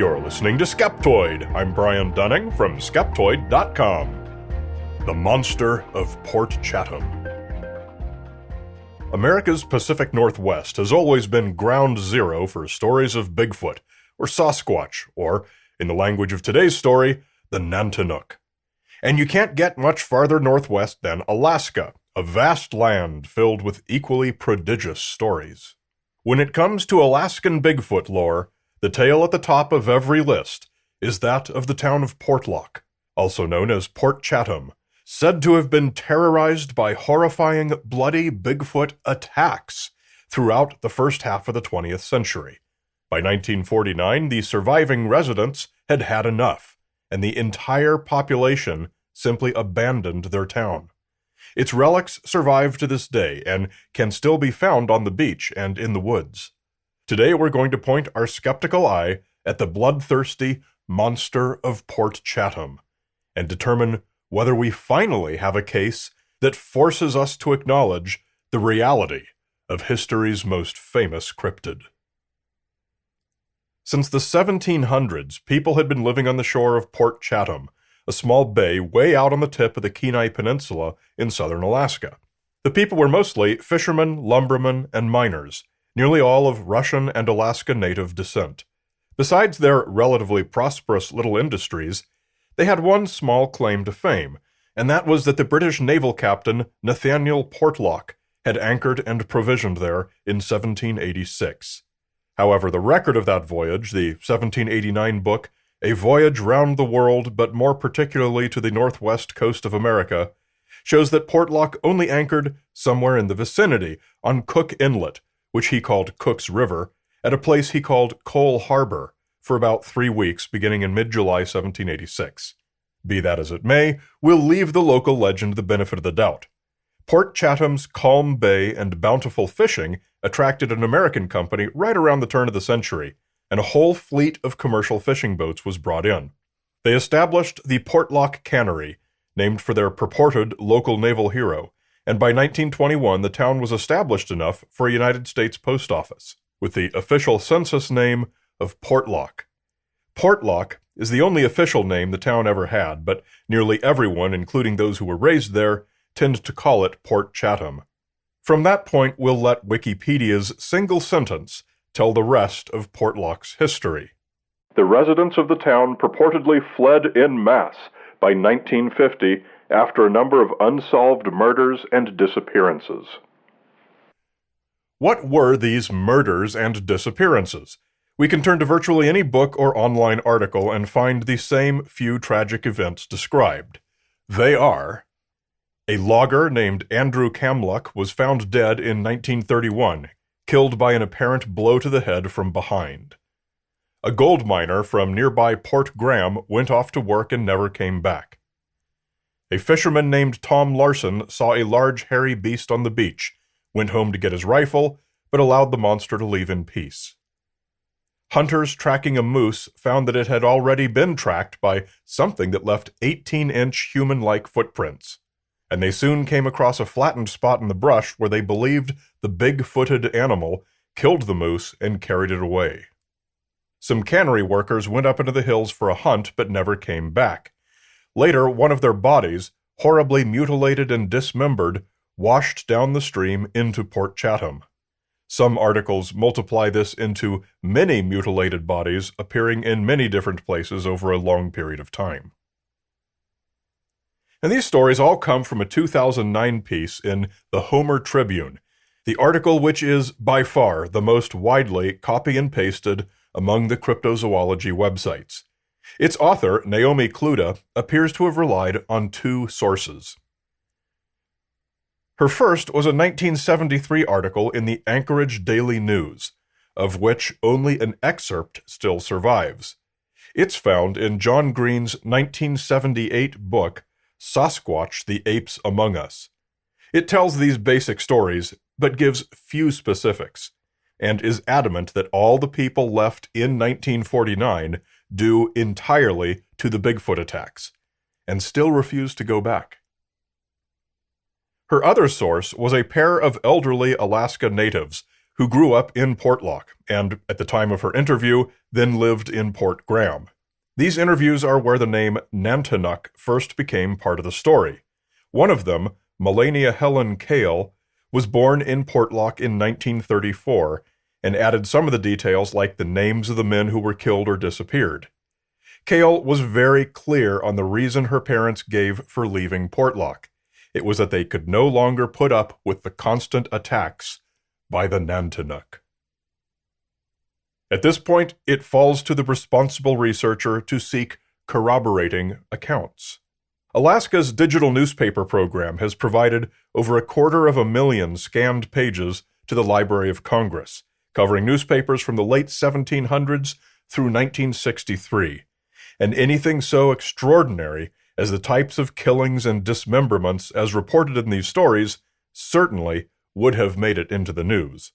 You're listening to Skeptoid. I'm Brian Dunning from Skeptoid.com. The Monster of Port Chatham. America's Pacific Northwest has always been ground zero for stories of Bigfoot, or Sasquatch, or, in the language of today's story, the Nanuk. And you can't get much farther northwest than Alaska, a vast land filled with equally prodigious stories. When it comes to Alaskan Bigfoot lore, the tale at the top of every list is that of the town of Portlock, also known as Port Chatham, said to have been terrorized by horrifying, bloody Bigfoot attacks throughout the first half of the 20th century. By 1949, the surviving residents had had enough, and the entire population simply abandoned their town. Its relics survive to this day and can still be found on the beach and in the woods. Today we're going to point our skeptical eye at the bloodthirsty monster of Port Chatham and determine whether we finally have a case that forces us to acknowledge the reality of history's most famous cryptid. Since the 1700s, people had been living on the shore of Port Chatham, a small bay way out on the tip of the Kenai Peninsula in southern Alaska. The people were mostly fishermen, lumbermen, and miners, nearly all of Russian and Alaska native descent. Besides their relatively prosperous little industries, they had one small claim to fame, and that was that the British naval captain Nathaniel Portlock had anchored and provisioned there in 1786. However, the record of that voyage, the 1789 book, A Voyage Round the World, but more particularly to the northwest coast of America, shows that Portlock only anchored somewhere in the vicinity, on Cook Inlet, which he called Cook's River, at a place he called Coal Harbor, for about 3 weeks beginning in mid-July 1786. Be that as it may, we'll leave the local legend the benefit of the doubt. Port Chatham's calm bay and bountiful fishing attracted an American company right around the turn of the century, and a whole fleet of commercial fishing boats was brought in. They established the Portlock Cannery, named for their purported local naval hero, and by 1921 the town was established enough for a United States post office, with the official census name of Portlock. Portlock is the only official name the town ever had, but nearly everyone, including those who were raised there, tend to call it Port Chatham. From that point, we'll let Wikipedia's single sentence tell the rest of Portlock's history. The residents of the town purportedly fled en masse by 1950 after a number of unsolved murders and disappearances. What were these murders and disappearances? We can turn to virtually any book or online article and find the same few tragic events described. They are: a logger named Andrew Kamluck was found dead in 1931, killed by an apparent blow to the head from behind. A gold miner from nearby Port Graham went off to work and never came back. A fisherman named Tom Larson saw a large hairy beast on the beach, went home to get his rifle, but allowed the monster to leave in peace. Hunters tracking a moose found that it had already been tracked by something that left 18-inch human-like footprints, and they soon came across a flattened spot in the brush where they believed the big-footed animal killed the moose and carried it away. Some cannery workers went up into the hills for a hunt but never came back. Later, one of their bodies, horribly mutilated and dismembered, washed down the stream into Port Chatham. Some articles multiply this into many mutilated bodies appearing in many different places over a long period of time. And these stories all come from a 2009 piece in the Homer Tribune, the article which is by far the most widely copy and pasted among the cryptozoology websites. Its author, Naomi Kluda, appears to have relied on two sources. Her first was a 1973 article in the Anchorage Daily News, of which only an excerpt still survives. It's found in John Green's 1978 book, Sasquatch, the Apes Among Us. It tells these basic stories, but gives few specifics, and is adamant that all the people left in 1949 due entirely to the Bigfoot attacks, and still refuse to go back. Her other source was a pair of elderly Alaska natives who grew up in Portlock and, at the time of her interview, then lived in Port Graham. These interviews are where the name Nanuk first became part of the story. One of them, Melania Helen Cale, was born in Portlock in 1934 and added some of the details like the names of the men who were killed or disappeared. Cale was very clear on the reason her parents gave for leaving Portlock. It was that they could no longer put up with the constant attacks by the Nanuk. At this point, it falls to the responsible researcher to seek corroborating accounts. Alaska's digital newspaper program has provided over 250,000 scanned pages to the Library of Congress, covering newspapers from the late 1700s through 1963, and anything so extraordinary as the types of killings and dismemberments as reported in these stories certainly would have made it into the news.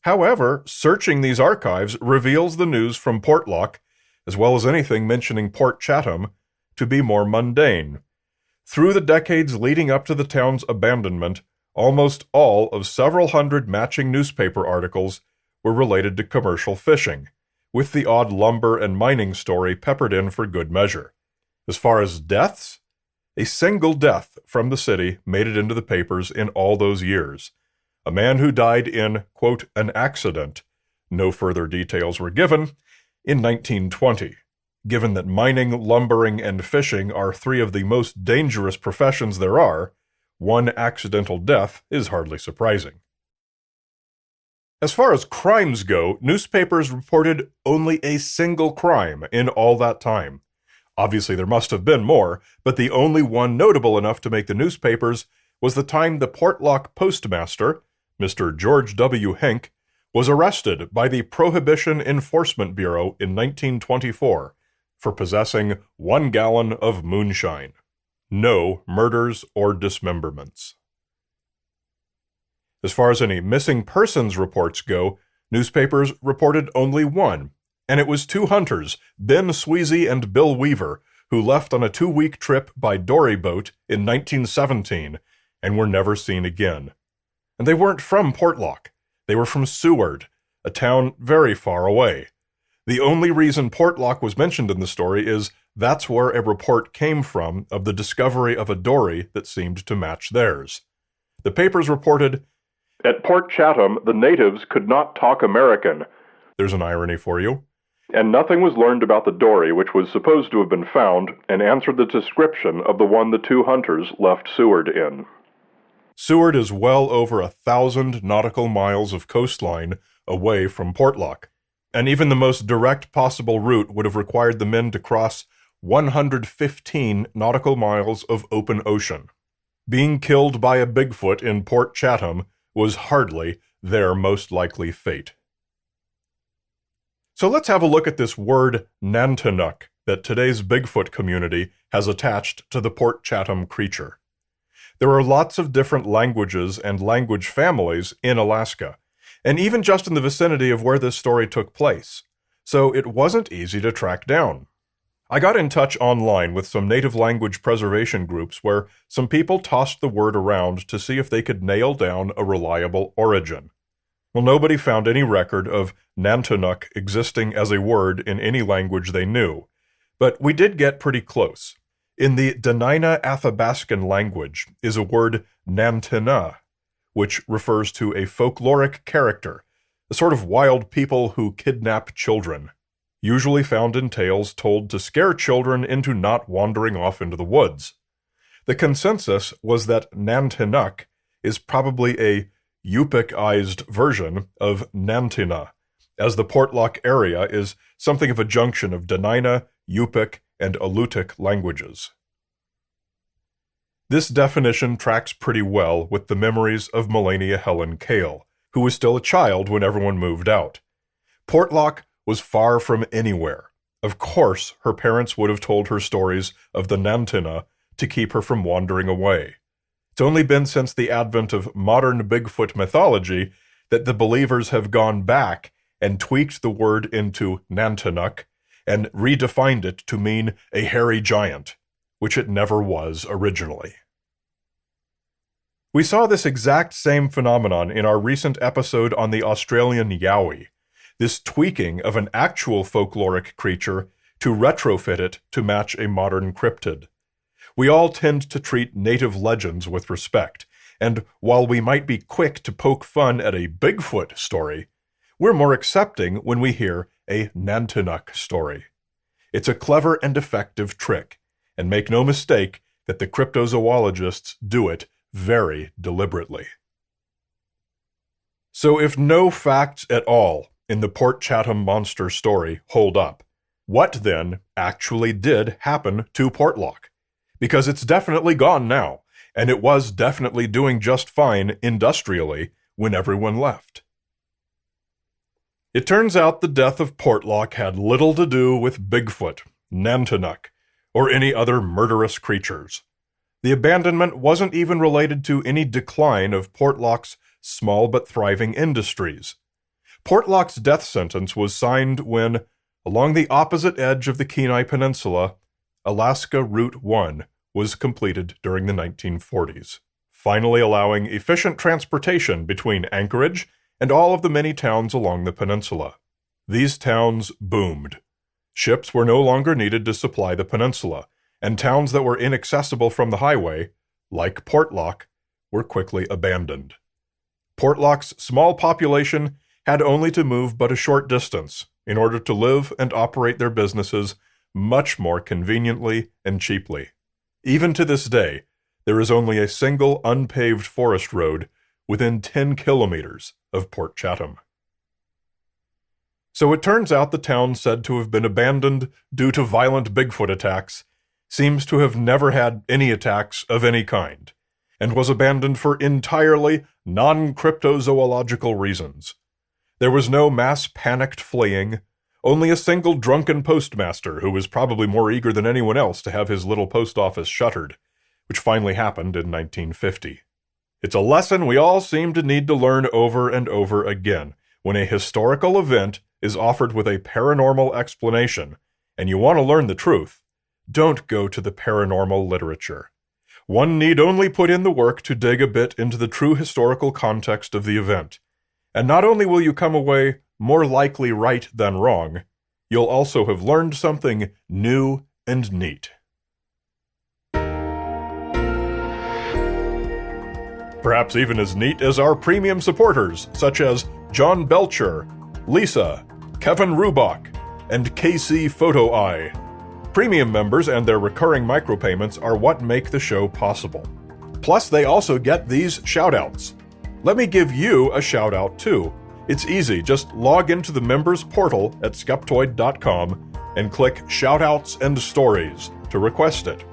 However, searching these archives reveals the news from Portlock, as well as anything mentioning Port Chatham, to be more mundane. Through the decades leading up to the town's abandonment, almost all of several hundred matching newspaper articles were related to commercial fishing, with the odd lumber and mining story peppered in for good measure. As far as deaths, a single death from the city made it into the papers in all those years. A man who died in, quote, an accident, no further details were given, in 1920. Given that mining, lumbering, and fishing are three of the most dangerous professions there are, one accidental death is hardly surprising. As far as crimes go, newspapers reported only a single crime in all that time. Obviously, there must have been more, but the only one notable enough to make the newspapers was the time the Portlock postmaster, Mr. George W. Henk, was arrested by the Prohibition Enforcement Bureau in 1924 for possessing 1 gallon of moonshine. No murders or dismemberments. As far as any missing persons reports go, newspapers reported only one, and it was two hunters, Ben Sweezy and Bill Weaver, who left on a 2-week trip by dory boat in 1917 and were never seen again. And they weren't from Portlock. They were from Seward, a town very far away. The only reason Portlock was mentioned in the story is that's where a report came from of the discovery of a dory that seemed to match theirs. The papers reported, "At Port Chatham, the natives could not talk American." There's an irony for you. "And nothing was learned about the dory, which was supposed to have been found and answered the description of the one the two hunters left Seward in." Seward is well over 1,000 nautical miles of coastline away from Portlock, and even the most direct possible route would have required the men to cross 115 nautical miles of open ocean. Being killed by a Bigfoot in Port Chatham was hardly their most likely fate. So let's have a look at this word Nanuk that today's Bigfoot community has attached to the Port Chatham creature. There are lots of different languages and language families in Alaska, and even just in the vicinity of where this story took place, so it wasn't easy to track down. I got in touch online with some native language preservation groups where some people tossed the word around to see if they could nail down a reliable origin. Well, nobody found any record of Nanuk existing as a word in any language they knew, but we did get pretty close. In the Dena'ina Athabascan language is a word Nantina, which refers to a folkloric character, a sort of wild people who kidnap children, usually found in tales told to scare children into not wandering off into the woods. The consensus was that Nantinuk is probably a Yupik-ized version of Nantina, as the Portlock area is something of a junction of Dena'ina, Yupik, and Alutiiq languages. This definition tracks pretty well with the memories of Melania Helen Cale, who was still a child when everyone moved out. Portlock was far from anywhere. Of course, her parents would have told her stories of the Nantina to keep her from wandering away. It's only been since the advent of modern Bigfoot mythology that the believers have gone back and tweaked the word into Nantinuk and redefined it to mean a hairy giant, which it never was originally. We saw this exact same phenomenon in our recent episode on the Australian yowie, this tweaking of an actual folkloric creature to retrofit it to match a modern cryptid. We all tend to treat native legends with respect, and while we might be quick to poke fun at a Bigfoot story, we're more accepting when we hear a Nanuk story. It's a clever and effective trick, and make no mistake that the cryptozoologists do it very deliberately. So if no facts at all in the Port Chatham monster story hold up, what then actually did happen to Portlock? Because it's definitely gone now, and it was definitely doing just fine industrially when everyone left. It turns out the death of Portlock had little to do with Bigfoot, Nanuk, or any other murderous creatures. The abandonment wasn't even related to any decline of Portlock's small but thriving industries. Portlock's death sentence was signed when, along the opposite edge of the Kenai Peninsula, Alaska Route 1 was completed during the 1940s, finally allowing efficient transportation between Anchorage and all of the many towns along the peninsula. These towns boomed. Ships were no longer needed to supply the peninsula, and towns that were inaccessible from the highway, like Portlock, were quickly abandoned. Portlock's small population had only to move but a short distance in order to live and operate their businesses much more conveniently and cheaply. Even to this day, there is only a single unpaved forest road within 10 kilometers of Port Chatham. So it turns out the town said to have been abandoned due to violent Bigfoot attacks seems to have never had any attacks of any kind, and was abandoned for entirely non-cryptozoological reasons. There was no mass panicked fleeing, only a single drunken postmaster who was probably more eager than anyone else to have his little post office shuttered, which finally happened in 1950. It's a lesson we all seem to need to learn over and over again. When a historical event is offered with a paranormal explanation, and you want to learn the truth, don't go to the paranormal literature. One need only put in the work to dig a bit into the true historical context of the event. And not only will you come away more likely right than wrong, you'll also have learned something new and neat. Perhaps even as neat as our premium supporters, such as John Belcher, Lisa, Kevin Rubach, and KC Photo Eye. Premium members and their recurring micropayments are what make the show possible. Plus, they also get these shoutouts. Let me give you a shoutout too. It's easy, just log into the members portal at Skeptoid.com and click Shoutouts and Stories to request it.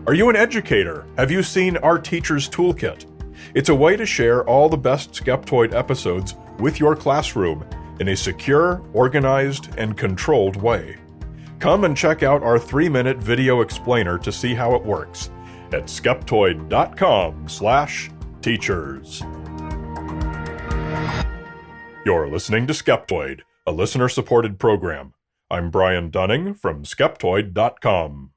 Are you an educator? Have you seen our Teacher's Toolkit? It's a way to share all the best Skeptoid episodes with your classroom in a secure, organized, and controlled way. Come and check out our 3-minute video explainer to see how it works at skeptoid.com/teachers. You're listening to Skeptoid, a listener-supported program. I'm Brian Dunning from Skeptoid.com.